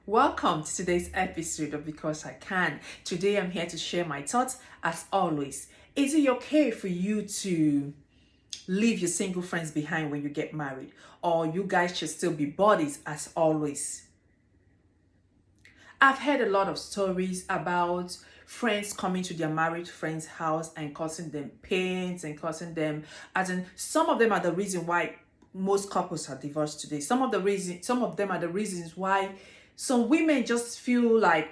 Welcome to today's episode of Because I Can. Today I'm here to share my thoughts as always. Is it okay for you to leave your single friends behind when you get married? Or you guys should still be buddies as always? I've heard a lot of stories about friends coming to their married friend's house and causing them pains and causing them, as in some of them are the reason why most couples are divorced today. Some of them are the reasons why some women just feel like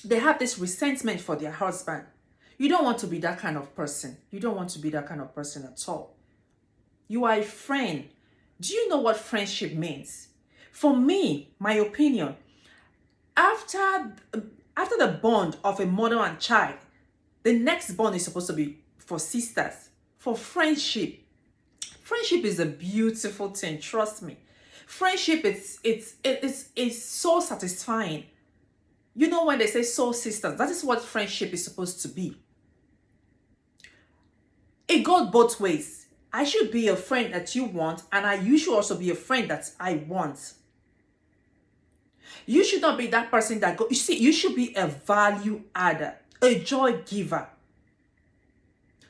they have this resentment for their husband. You don't want to be that kind of person. You don't want to be that kind of person at all. You are a friend. Do you know what friendship means? For me, my opinion, after the bond of a mother and child, the next bond is supposed to be for sisters, for friendship. Friendship is a beautiful thing, trust me. Friendship is so satisfying. You know when they say soul sisters, that is what friendship is supposed to be. It goes both ways. I should be a friend that you want, and you should also be a friend that I want. You should not be that person that you see, you should be a value adder, a joy giver.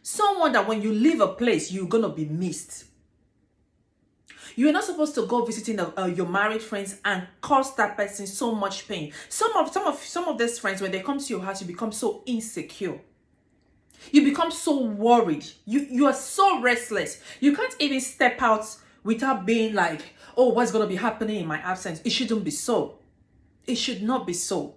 Someone that when you leave a place, you're gonna be missed. You're not supposed to go visiting your married friends and cause that person so much pain. Some of these friends, when they come to your house, you become so insecure. You become so worried. You are so restless. You can't even step out without being like, oh, what's gonna be happening in my absence? It shouldn't be so. It should not be so.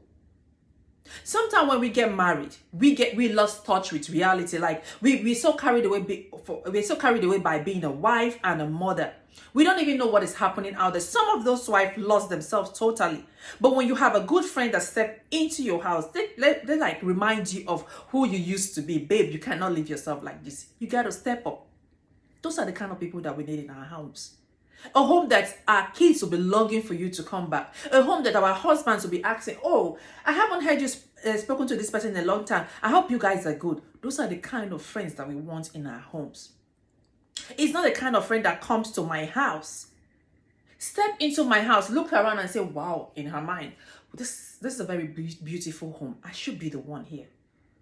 Sometimes when we get married, we lost touch with reality. Like we're so carried away by being a wife and a mother. We don't even know what is happening out there. Some of those wives lost themselves totally. But when you have a good friend that step into your house, they like remind you of who you used to be. Babe, you cannot live yourself like this. You got to step up. Those are the kind of people that we need in our homes. A home that our kids will be longing for you to come back. A home that our husbands will be asking, oh, I haven't heard you spoken to this person in a long time. I hope you guys are good. Those are the kind of friends that we want in our homes. It's not the kind of friend that comes to my house. Step into my house, look around and say, wow, in her mind, this is a very beautiful home. I should be the one here.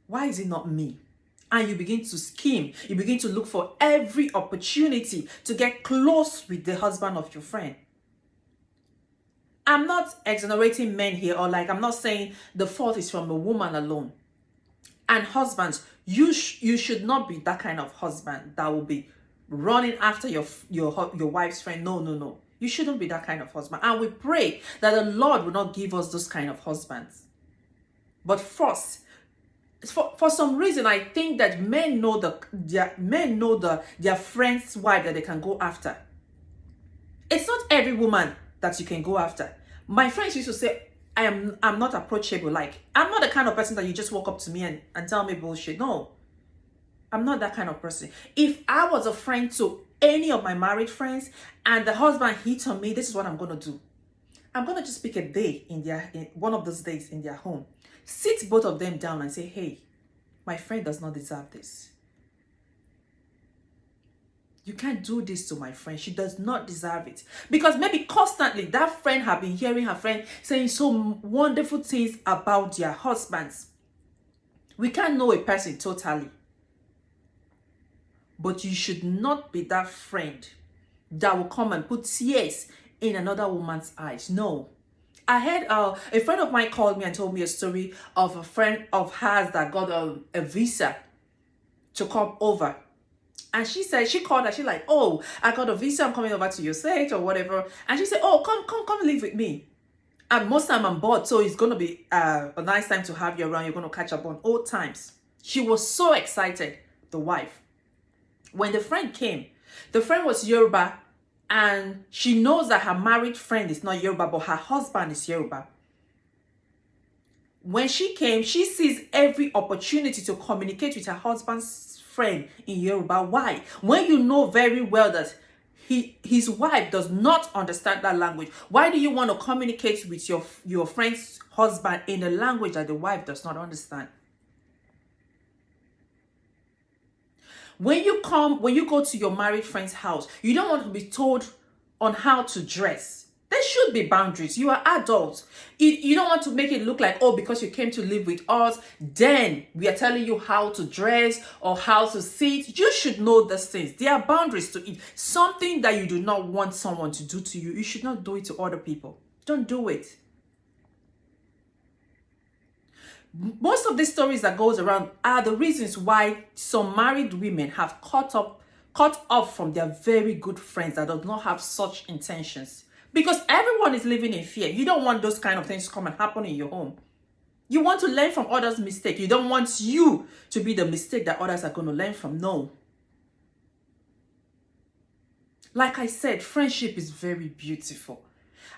Why is it not me? And you begin to scheme. You begin to look for every opportunity to get close with the husband of your friend. I'm not exonerating men here, or like I'm not saying the fault is from a woman alone. And husbands, you should not be that kind of husband that will be running after your wife's friend. No. You shouldn't be that kind of husband. And we pray that the Lord will not give us those kind of husbands. But first, for some reason, I think that men know their friend's wife that they can go after. It's not every woman that you can go after. My friends used to say, I'm not approachable. Like, I'm not the kind of person that you just walk up to me and tell me bullshit. No, I'm not that kind of person. If I was a friend to any of my married friends and the husband hit on me, this is what I'm going to do. I'm going to just pick a day in one of those days in their home. Sit both of them down and say, hey, my friend does not deserve this. You can't do this to my friend. She does not deserve it. Because maybe constantly that friend have been hearing her friend saying so wonderful things about their husbands. We can't know a person totally. But you should not be that friend that will come and put tears in another woman's eyes. No. I had a friend of mine called me and told me a story of a friend of hers that got a visa to come over. And she said, she called her, she's like, oh, I got a visa, I'm coming over to your state or whatever. And she said, oh, come live with me. And most time I'm bored, so it's going to be a nice time to have you around. You're going to catch up on old times. She was so excited, the wife. When the friend came, the friend was Yoruba, and she knows that her married friend is not Yoruba, but her husband is Yoruba. When she came, she sees every opportunity to communicate with her husband's friend in Yoruba. Why? When you know very well that his wife does not understand that language, why do you want to communicate with your friend's husband in a language that the wife does not understand? When you go to your married friend's house, you don't want to be told on how to dress. There should be boundaries. You are adults. You don't want to make it look like, oh, because you came to live with us, then we are telling you how to dress or how to sit. You should know these things. There are boundaries to it. Something that you do not want someone to do to you, you should not do it to other people. Don't do it. Most of these stories that goes around are the reasons why some married women have cut off from their very good friends that do not have such intentions. Because everyone is living in fear. You don't want those kind of things to come and happen in your home. You want to learn from others' mistakes. You don't want you to be the mistake that others are going to learn from. No. Like I said, friendship is very beautiful.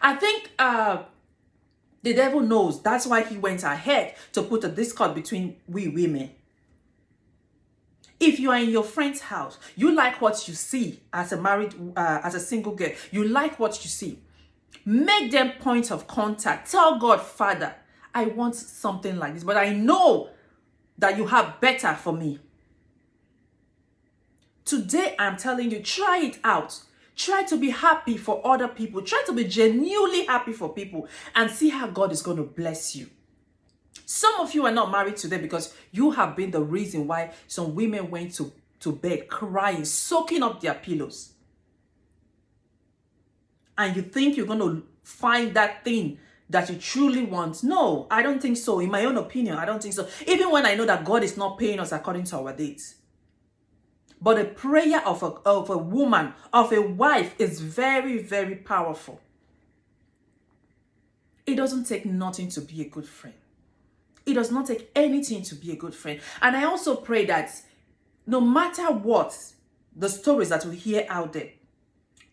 I think the devil knows. That's why he went ahead to put a discord between we women. If you are in your friend's house, you like what you see as a single girl. You like what you see. Make them point of contact. Tell God, Father, I want something like this, but I know that you have better for me. Today, I'm telling you, try it out. Try to be happy for other people. Try to be genuinely happy for people and see how God is going to bless you. Some of you are not married today because you have been the reason why some women went to bed crying, soaking up their pillows. And you think you're going to find that thing that you truly want. No, I don't think so. In my own opinion, I don't think so. Even when I know that God is not paying us according to our dates. But the prayer of a woman, of a wife, is very, very powerful. It doesn't take nothing to be a good friend. It does not take anything to be a good friend. And I also pray that no matter what the stories that we hear out there,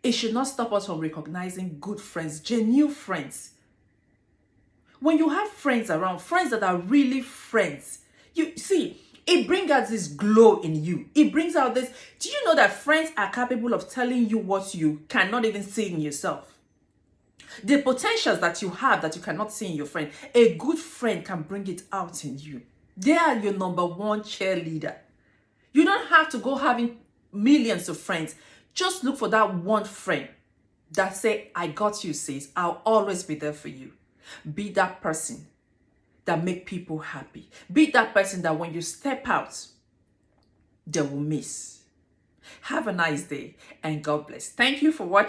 it should not stop us from recognizing good friends, genuine friends. When you have friends around, friends that are really friends, you see, it brings out this glow in you. It brings out this. Do you know that friends are capable of telling you what you cannot even see in yourself? The potentials that you have that you cannot see in your friend, a good friend can bring it out in you. They are your number one cheerleader. You don't have to go having millions of friends. Just look for that one friend that say, I got you, sis. I'll always be there for you. Be that person that make people happy. Be that person that when you step out, they will miss. Have a nice day and God bless. Thank you for watching.